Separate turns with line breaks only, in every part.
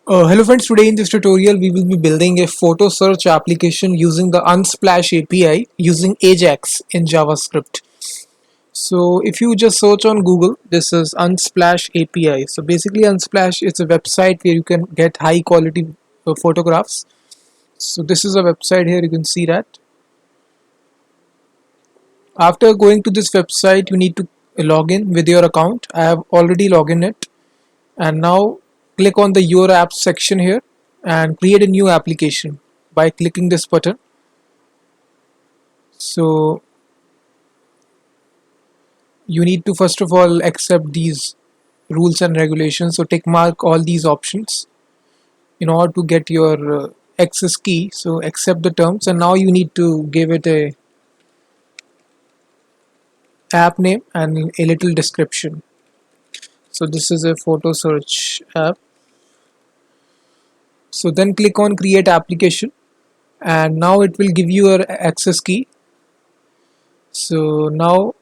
Hello friends, today in this tutorial we will be building a photo search application using the Unsplash API using Ajax in JavaScript. So if you just search on Google, this is Unsplash API. So basically Unsplash is a website where you can get high quality photographs. So this is a website here, you can see that. After going to this website, you need to log in with your account. I have already logged in it. And now click on the your apps section here and create a new application by clicking this button. So you need to first of all accept these rules and regulations, so tick mark all these options in order to get your access key. So accept the terms, and now you need to give it a app name and a little description. So this is a photo search app. So then click on create application, and now it will give you your access key. So now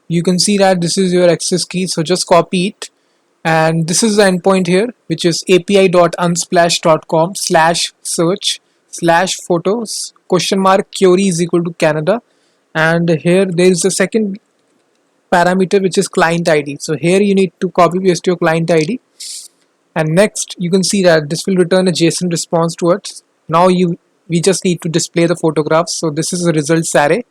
you can see that this is your access key, so just copy it, and this is the endpoint here, which is api.unsplash.com/search/photos query is equal to Canada, and here there is a second parameter which is client ID. So here you need to copy paste your client ID, and next you can see that this will return a JSON response to it. Now we just need to display the photographs, so this is a results array,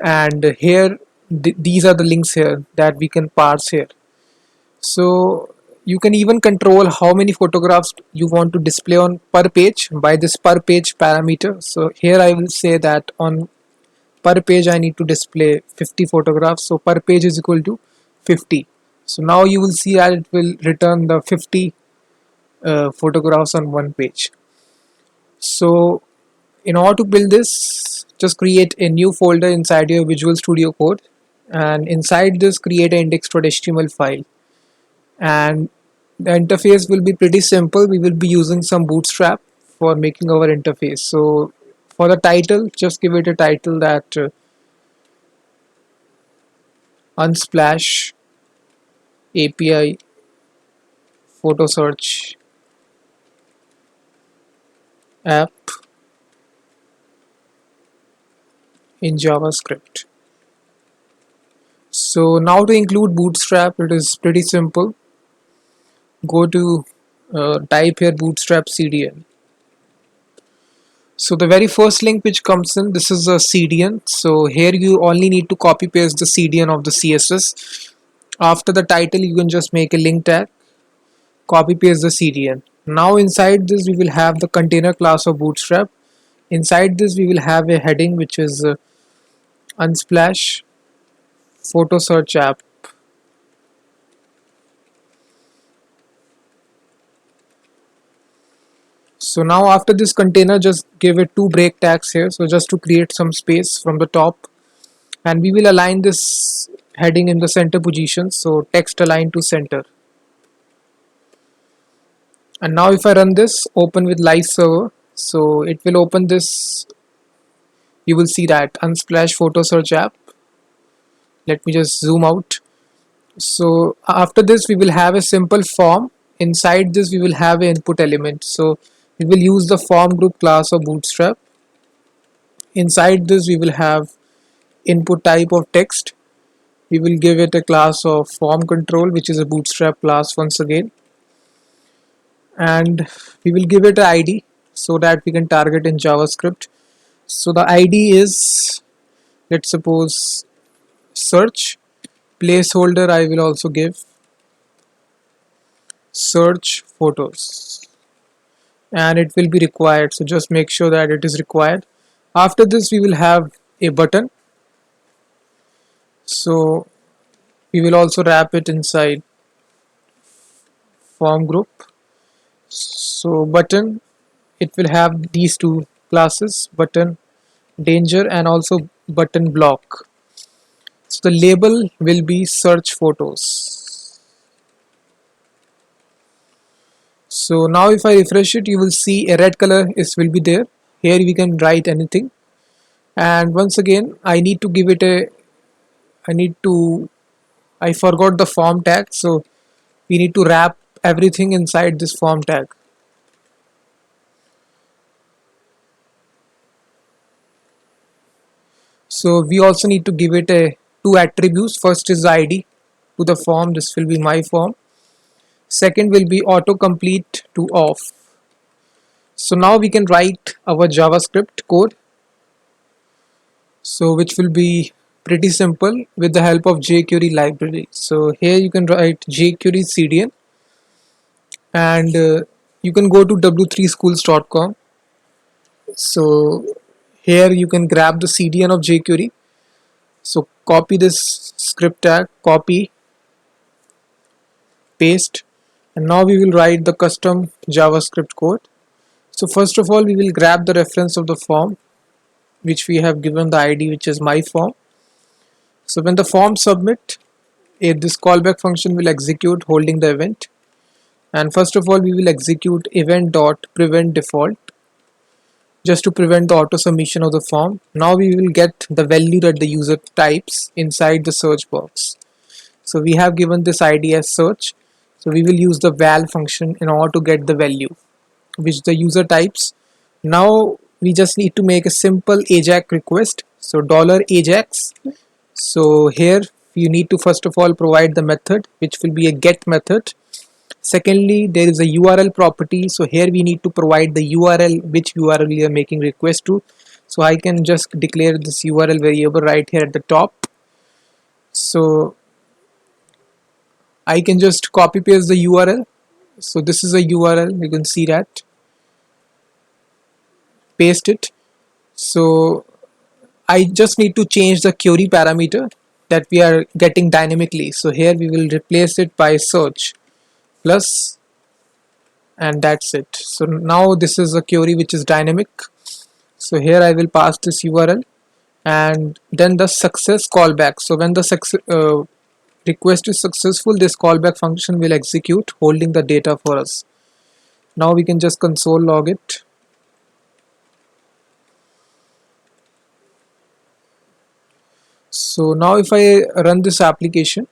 and here these are the links here that we can parse here. So you can even control how many photographs you want to display on per page by this per page parameter. So here I will say that on per page I need to display 50 photographs, so per page is equal to 50. So now you will see that it will return the 50 photographs on one page. So in order to build this, just create a new folder inside your Visual Studio Code, and inside this create an index.html file, and the interface will be pretty simple. We will be using some Bootstrap for making our interface. So for the title, just give it a title that Unsplash API photo search app in JavaScript. So now to include Bootstrap, it is pretty simple. Go to type here Bootstrap CDN. So the very first link which comes in, this is a CDN. So here you only need to copy paste the CDN of the CSS. After the title, you can just make a link tag, copy paste the CDN. Now inside this we will have the container class of Bootstrap. Inside this we will have a heading which is Unsplash photo search app. So now after this container, just give it two break tags here, so just to create some space from the top, and we will align this heading in the center position, so text align to center. And now if I run this, open with live server, so it will open this. You will see that Unsplash photo search app. Let me just zoom out. So after this we will have a simple form. Inside this we will have an input element, so we will use the form group class of Bootstrap. Inside this we will have input type of text. We will give it a class of form control, which is a Bootstrap class once again, and we will give it an ID so that we can target in JavaScript. So the ID is, let's suppose, search. Placeholder I will also give search photos, and it will be required, so just make sure that it is required. After this we will have a button, so we will also wrap it inside form group. So button, it will have these two classes, button danger and also button block. So the label will be search photos. So now if I refresh it, you will see a red color will be there. Here we can write anything, and once again I need to give it a I forgot the form tag, so we need to wrap everything inside this form tag. So we also need to give it a two attributes. First is the ID to the form. This will be my form. Second will be autocomplete to off. So now we can write our JavaScript code. So which will be pretty simple with the help of jQuery library. So here you can write jQuery CDN, and you can go to w3schools.com. So here you can grab the CDN of jQuery. So copy this script tag, copy, paste, and now we will write the custom JavaScript code. So first of all, we will grab the reference of the form which we have given the ID, which is my form. So when the form submit, this callback function will execute holding the event. And first of all, we will execute event.prevent default just to prevent the auto submission of the form. Now we will get the value that the user types inside the search box. So we have given this ID as search. So we will use the val function in order to get the value which the user types. Now we just need to make a simple AJAX request. So $AJAX. So here you need to first of all provide the method, which will be a get method. Secondly, there is a URL property. So here we need to provide the URL, which URL we are making request to. So I can just declare this URL variable right here at the top. So I can just copy paste the URL. So this is a URL, you can see that. Paste it. So I just need to change the query parameter that we are getting dynamically. So here we will replace it by search plus, and that's it. So now this is a query which is dynamic. So here I will pass this URL and then the success callback. So when the request is successful, this callback function will execute holding the data for us. Now we can just console log it. So now if I run this application,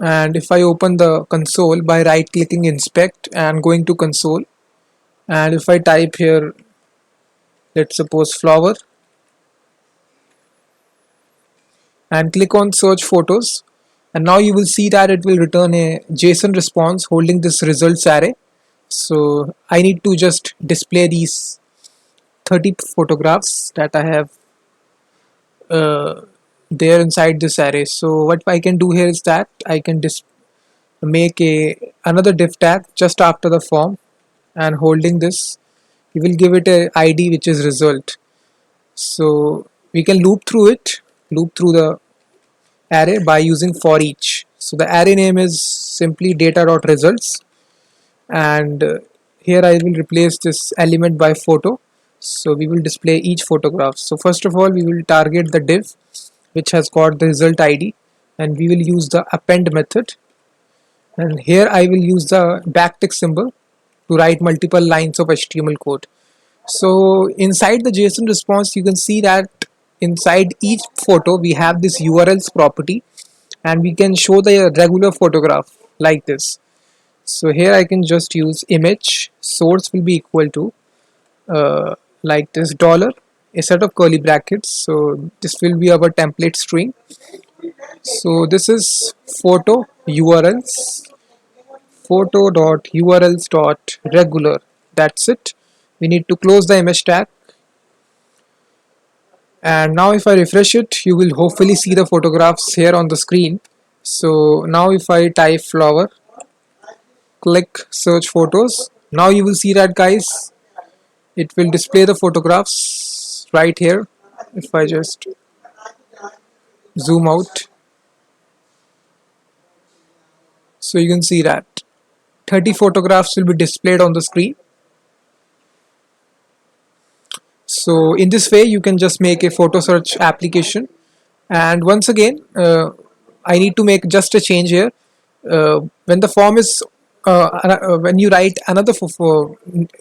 and if I open the console by right clicking inspect and going to console, and if I type here, let's suppose flower, and click on search photos, and now you will see that it will return a JSON response holding this results array. So I need to just display these 30 photographs that I have there inside this array. So what I can do here is that I can make another div tag just after the form, and holding this we will give it a ID which is result. So we can loop through the array by using for each. So the array name is simply data.results, and here I will replace this element by photo. So we will display each photograph. So first of all, we will target the div which has got the result ID, and we will use the append method, and here I will use the backtick symbol to write multiple lines of HTML code. So inside the JSON response, you can see that inside each photo we have this URLs property, and we can show the regular photograph like this. So here I can just use image source will be equal to like this dollar, a set of curly brackets. So this will be our template string. So this is photo URLs, photo.urls.regular. That's it. We need to close the image tag, and now if I refresh it, you will hopefully see the photographs here on the screen. So now if I type flower, click search photos, now you will see that, guys, it will display the photographs right here. If I just zoom out, so you can see that 30 photographs will be displayed on the screen. So in this way you can just make a photo search application. And once again, I need to make just a change here. When the form is when you write another for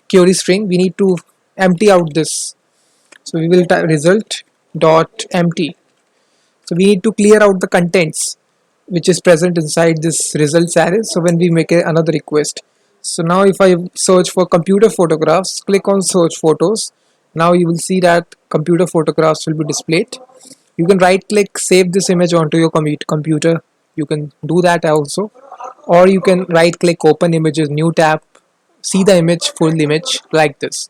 query string, we need to empty out this. So we will type result dot empty. So we need to clear out the contents which is present inside this results array. So when we make another request, so now if I search for computer photographs, click on search photos, now you will see that computer photographs will be displayed. You can right click, save this image onto your computer, you can do that also, or you can right click, open images, new tab, see the image, full image like this.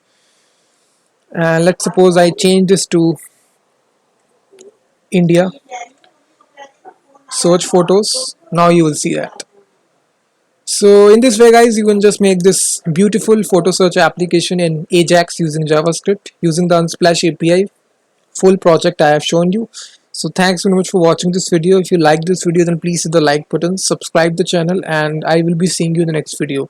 And let's suppose I change this to India, search photos, now you will see that. So in this way guys, you can just make this beautiful photo search application in Ajax using JavaScript, using the Unsplash API. Full project I have shown you. So thanks very much for watching this video. If you like this video, then please hit the like button, subscribe the channel, and I will be seeing you in the next video.